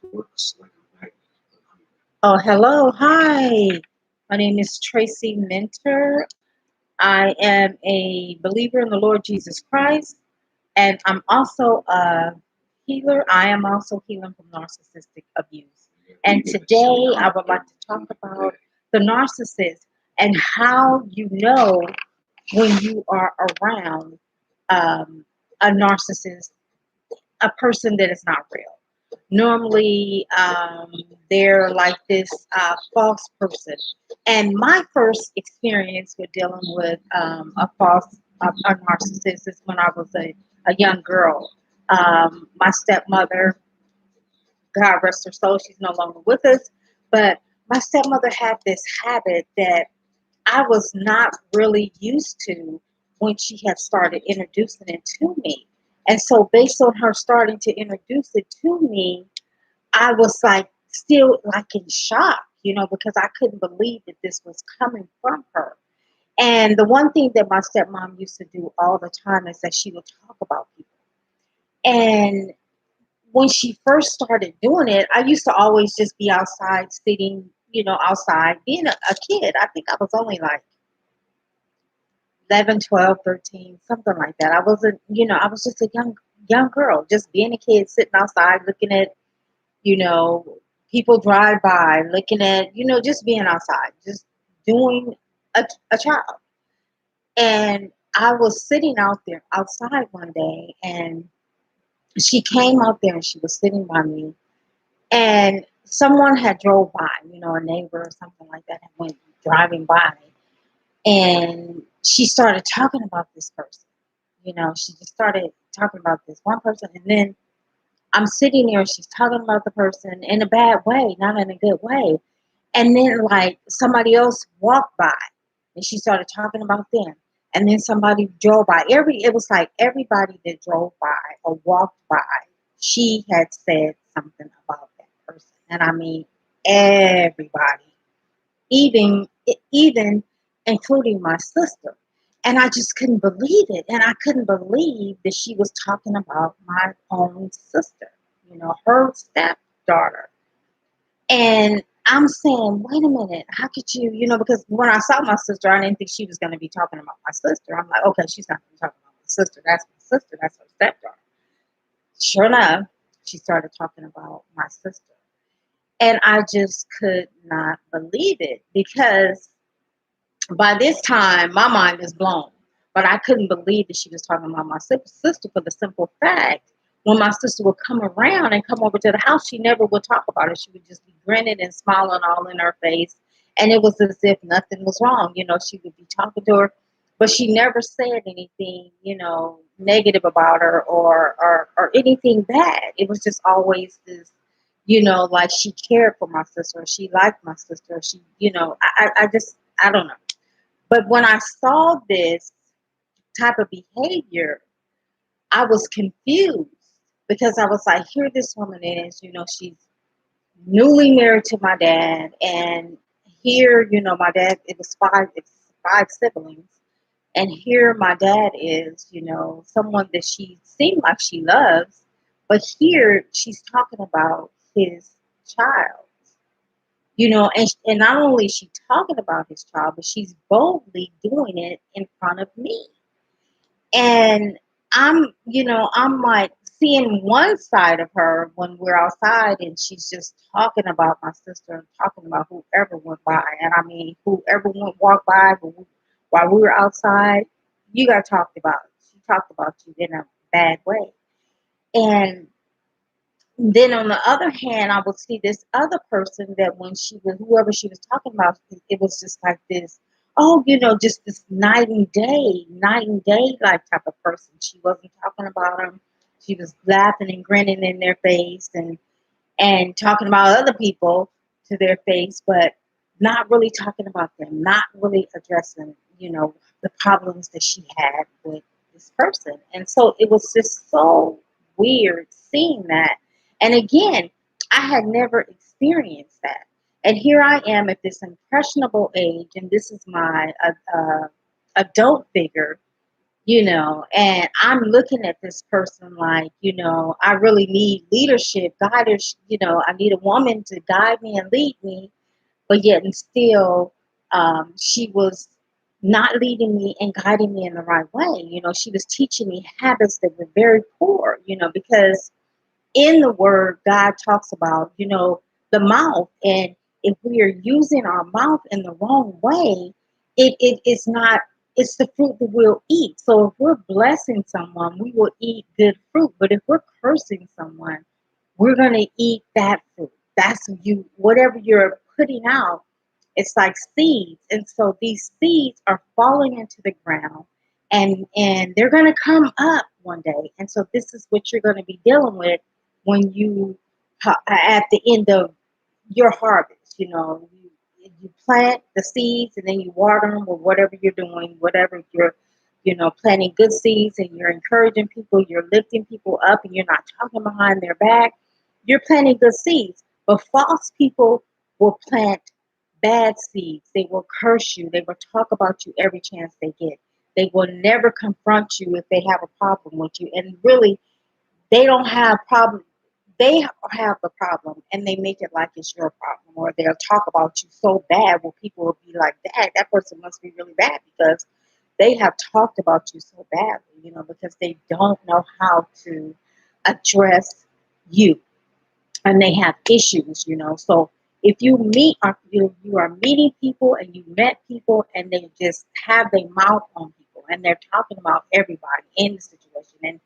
works like a magnet. Oh, hello. Hi. My name is Tracy Mentor. I am a believer in the Lord Jesus Christ, and I'm also a healer. I am also healing from narcissistic abuse. And today I would like to talk about the narcissist and how you know when you are around um, a narcissist, a person that is not real. Normally, they're like this false person. And my first experience with dealing with a narcissist is when I was a young girl. My stepmother, God rest her soul, she's no longer with us, but my stepmother had this habit that I was not really used to when she had started introducing it to me. And so, based on her starting to introduce it to me, I was like still like in shock, because I couldn't believe that this was coming from her. And the one thing that my stepmom used to do all the time is that she would talk about people. And when she first started doing it, I used to always just be outside sitting, outside being a kid. I think I was only like 11, 12, 13, something like that. I wasn't, I was just a young girl, just being a kid sitting outside looking at, you know, people drive by, looking at, just being outside, just doing a child. And I was sitting out there outside one day, and she came out there and she was sitting by me, and someone had drove by, a neighbor or something like that had went driving by, and she started talking about this person. She just started talking about this one person, and then I'm sitting there and she's talking about the person in a bad way, not in a good way. And then like somebody else walked by and she started talking about them. And then somebody drove by. It was like everybody that drove by or walked by, she had said something about that person. And I mean everybody, even including my sister. And I just couldn't believe it. And I couldn't believe that she was talking about my own sister, her stepdaughter. And I'm saying, wait a minute, how could you, because when I saw my sister, I didn't think she was going to be talking about my sister. I'm like, okay, she's not going to be talking about my sister. That's my sister. That's her stepdaughter. Sure enough, she started talking about my sister. And I just could not believe it because by this time, my mind is blown. But I couldn't believe that she was talking about my sister for the simple fact when my sister would come around and come over to the house, she never would talk about it. She would just be grinning and smiling all in her face. And it was as if nothing was wrong. She would be talking to her, but she never said anything, negative about her or anything bad. It was just always this, like she cared for my sister, or she liked my sister, or she, I just, I don't know. But when I saw this type of behavior, I was confused because I was like, here this woman is, she's newly married to my dad. And here, my dad, it's five siblings. And here my dad is, someone that she seemed like she loves. But here she's talking about his child. And not only is she talking about his child, but she's boldly doing it in front of me. And I'm like seeing one side of her when we're outside and she's just talking about my sister and talking about whoever went by. And I mean, whoever walked by while we were outside, you got talked about. She talked about you in a bad way. And then on the other hand, I would see this other person that when she was, whoever she was talking about, it was just like this, oh, just this night and day like type of person. She wasn't talking about them. She was laughing and grinning in their face and talking about other people to their face, but not really talking about them, not really addressing, the problems that she had with this person. And so it was just so weird seeing that. And again, I had never experienced that. And here I am at this impressionable age, and this is my adult figure, And I'm looking at this person like, I really need leadership, guidance, I need a woman to guide me and lead me, but yet and still, she was not leading me and guiding me in the right way. She was teaching me habits that were very poor, because in the word, God talks about, the mouth. And if we are using our mouth in the wrong way, it's not, it's the fruit that we'll eat. So if we're blessing someone, we will eat good fruit. But if we're cursing someone, we're going to eat that fruit. That's you, whatever you're putting out, it's like seeds. And so these seeds are falling into the ground, and they're going to come up one day. And so this is what you're going to be dealing with when you at the end of your harvest. You plant the seeds and then you water them, or whatever you're doing, whatever you're planting good seeds, and you're encouraging people, you're lifting people up, and you're not talking behind their back. You're planting good seeds. But false people will plant bad seeds. They will curse you. They will talk about you every chance they get. They will never confront you if they have a problem with you. And really, they don't have problem. They have the problem, and they make it like it's your problem, or they'll talk about you so bad where people will be like, that person must be really bad because they have talked about you so badly, because they don't know how to address you, and they have issues. So if you are meeting people, and you met people, and they just have their mouth on people, and they're talking about everybody in the situation,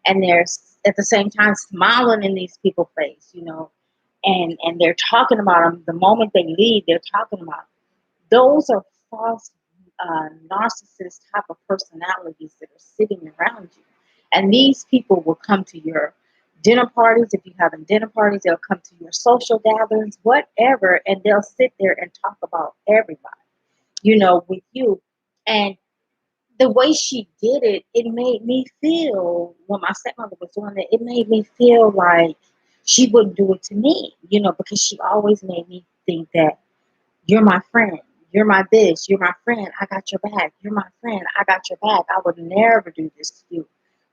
and they're at the same time smiling in these people's face, and they're talking about them the moment they leave. They're talking about them. Those are false narcissist type of personalities that are sitting around you. And these people will come to your dinner parties. If you're having dinner parties, they'll come to your social gatherings, whatever, and they'll sit there and talk about everybody, with you. And the way she did it, it made me feel, when my stepmother was doing it, it made me feel like she wouldn't do it to me, because she always made me think that you're my friend. You're my this. You're my friend. I got your back. You're my friend. I got your back. I would never do this to you.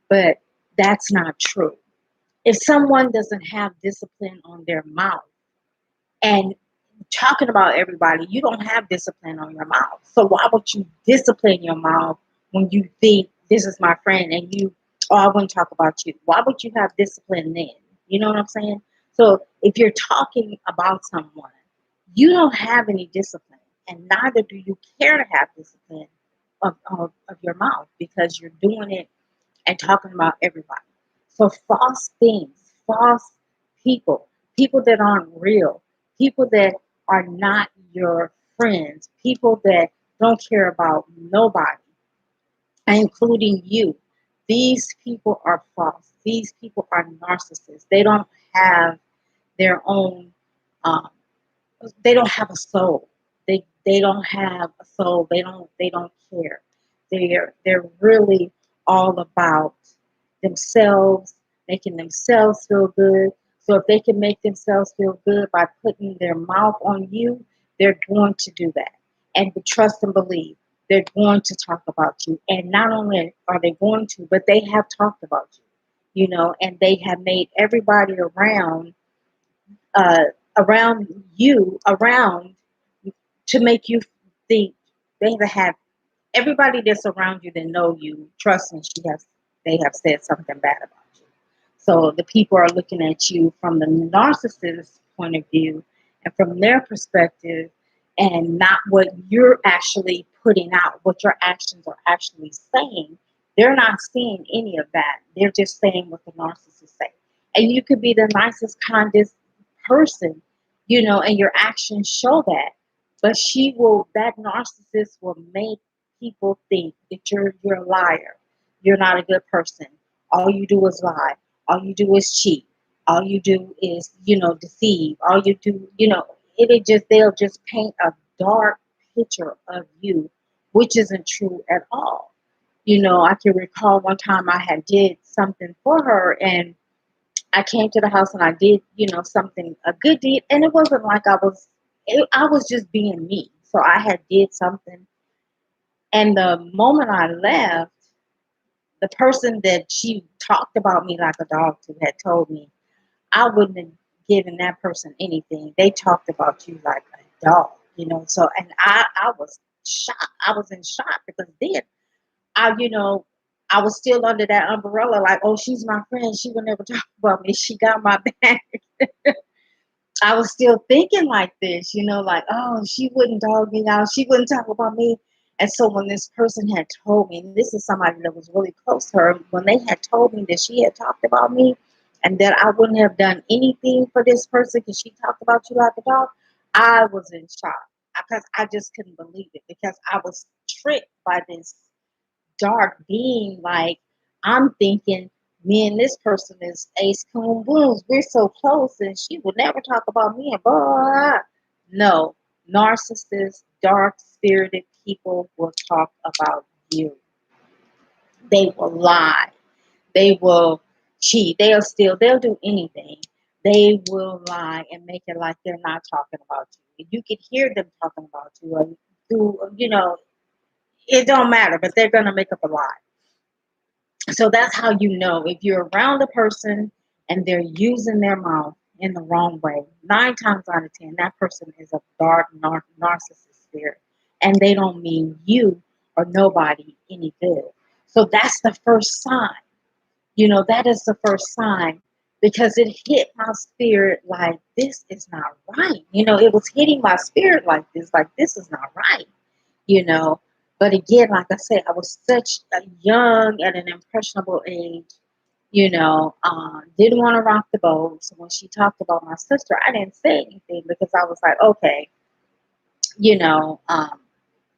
But that's not true. If someone doesn't have discipline on their mouth and talking about everybody, you don't have discipline on your mouth. So why would you discipline your mouth when you think this is my friend and oh, I wouldn't talk about you? Why would you have discipline then? You know what I'm saying? So if you're talking about someone, you don't have any discipline, and neither do you care to have discipline of your mouth, because you're doing it and talking about everybody. So false things, false people, people that aren't real, people that are not your friends, people that don't care about nobody, including you. These people are false. These people are narcissists. They don't have their own um, they don't have a soul. They don't have a soul. They don't care. They're really all about themselves, making themselves feel good. So if they can make themselves feel good by putting their mouth on you, they're going to do that. And trust and believe, they're going to talk about you. And not only are they going to, but they have talked about you, and they have made everybody uh, around to make you think. They have everybody that's around you that know you. Trust me, they have said something bad about you. So the people are looking at you from the narcissist's point of view and from their perspective, and not what you're actually putting out, what your actions are actually saying. They're not seeing any of that. They're just saying what the narcissist say. And you could be the nicest, kindest person, and your actions show that. But that narcissist will make people think that you're a liar. You're not a good person. All you do is lie. All you do is cheat. All you do is, deceive. All you do, they'll just paint a dark picture of you, which isn't true at all. I can recall one time I had did something for her, and I came to the house and I did, something, a good deed, and it wasn't like I was just being me. So I had did something, and the moment I left, the person that she talked about me like a dog to had told me I wouldn't have given that person anything. They talked about you like a dog, you know. So, and I was shocked. I was in shock because then I was still under that umbrella, like, oh, she's my friend. She would never talk about me. She got my back. I was still thinking like this, like, oh, she wouldn't dog me out. She wouldn't talk about me. And so when this person had told me, and this is somebody that was really close to her, when they had told me that she had talked about me and that I wouldn't have done anything for this person because she talked about you like a dog, I was in shock because I just couldn't believe it because I was tricked by this dark being. Like, I'm thinking me and this person is ace coon booms. We're so close and she would never talk about me and blah, blah, blah. No, narcissists, dark spirited people will talk about you. They will lie. They will cheat. They'll do anything. They will lie and make it like they're not talking about you. You could hear them talking about you or it don't matter, but they're gonna make up a lie. So that's how you know if you're around a person and they're using their mouth in the wrong way. 9 times out of 10, that person is a dark narcissist spirit, and they don't mean you or nobody any good. So that's the first sign. That is the first sign because it hit my spirit like this is not right. It was hitting my spirit like this is not right you know. But again, like I said, I was such a young at an impressionable age, didn't want to rock the boat. So when she talked about my sister, I didn't say anything because I was like, okay, you know, um,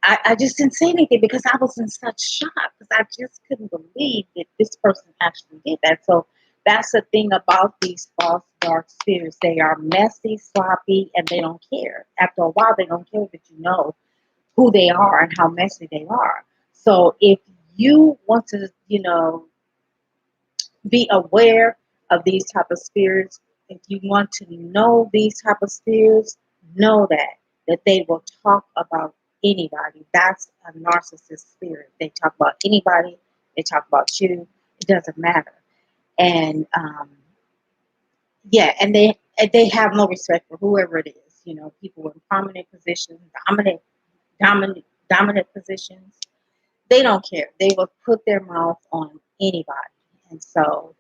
I just didn't say anything because I was in such shock because I just couldn't believe that this person actually did that. So that's the thing about these false dark spirits. They are messy, sloppy, and they don't care. After a while, they don't care that you know who they are and how messy they are. So if you want to, be aware of these type of spirits, if you want to know these type of spirits, know that they will talk about anybody. That's a narcissist spirit. They talk about anybody. They talk about you. It doesn't matter. And yeah, and they have no respect for whoever it is. People in prominent positions, dominant dominant positions. They don't care. They will put their mouth on anybody. And so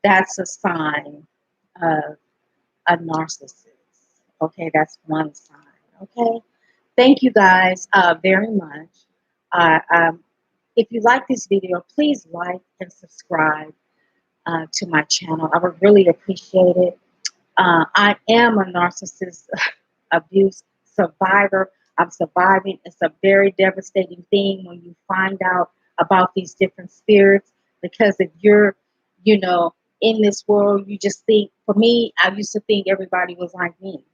that's a sign of a narcissist. Okay, that's one sign. Okay, thank you guys very much. If you like this video, please like and subscribe to my channel. I would really appreciate it. I am a narcissist abuse survivor. I'm surviving. It's a very devastating thing when you find out about these different spirits because if you're, you know, in this world, you just think, for me, I used to think everybody was like me.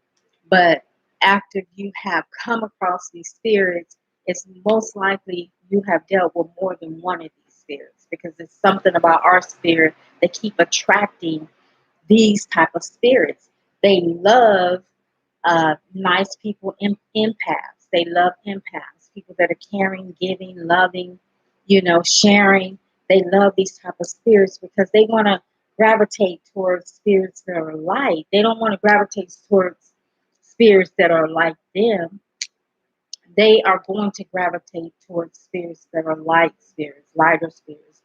But after you have come across these spirits, it's most likely you have dealt with more than one of these spirits because it's something about our spirit that keep attracting these type of spirits. They love nice people, empaths. They love empaths, people that are caring, giving, loving, sharing. They love these type of spirits because they want to gravitate towards spirits that are light. They don't want to gravitate towards spirits that are like them. They are going to gravitate towards spirits that are light spirits, lighter spirits,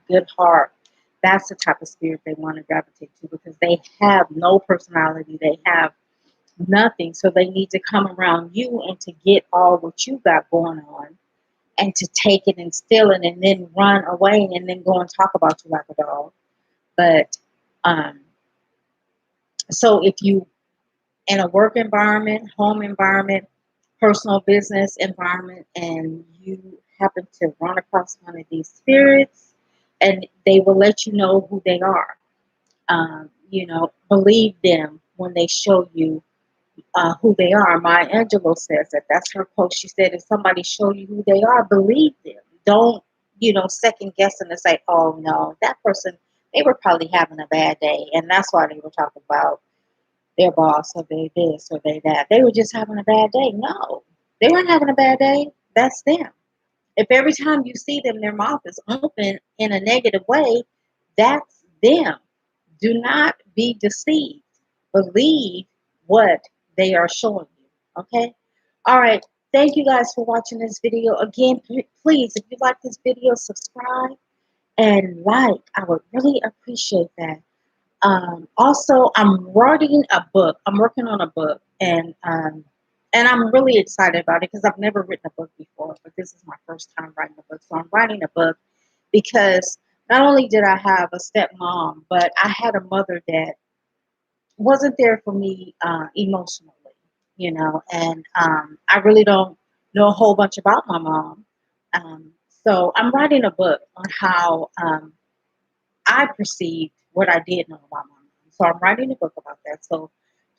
good heart. That's the type of spirit they want to gravitate to because they have no personality. They have nothing. So they need to come around you and to get all what you got going on and to take it and steal it and then run away and then go and talk about you like a dog. But um, so if you in a work environment, home environment, personal business environment, and you happen to run across one of these spirits, and they will let you know who they are. Believe them when they show you who they are. Maya Angelou says that. That's her post. She said, if somebody show you who they are, believe them. Don't, second guessing and say, oh no, that person, they were probably having a bad day. And that's why they were talking about their boss or they this or they that. They were just having a bad day. No, they weren't having a bad day. That's them. If every time you see them, their mouth is open in a negative way, that's them. Do not be deceived. Believe what they are showing you. Okay? All right. Thank you guys for watching this video. Again, please, if you like this video, subscribe and like. I would really appreciate that. Also, I'm writing a book. I'm working on a book, and I'm really excited about it because I've never written a book before, but this is my first time writing a book. So I'm writing a book because not only did I have a stepmom, but I had a mother that wasn't there for me emotionally, and I really don't know a whole bunch about my mom. Um, so I'm writing a book on how I perceived what I did know about my mom. So I'm writing a book about that. So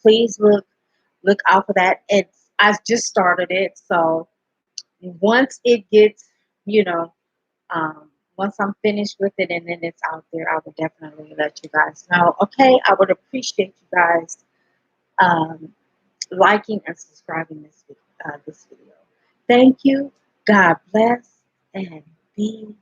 please look out for that. I just started it. So once it gets, you know, once I'm finished with it and then it's out there, I will definitely let you guys know. Okay, I would appreciate you guys um, liking and subscribing this video. Thank you. God bless and be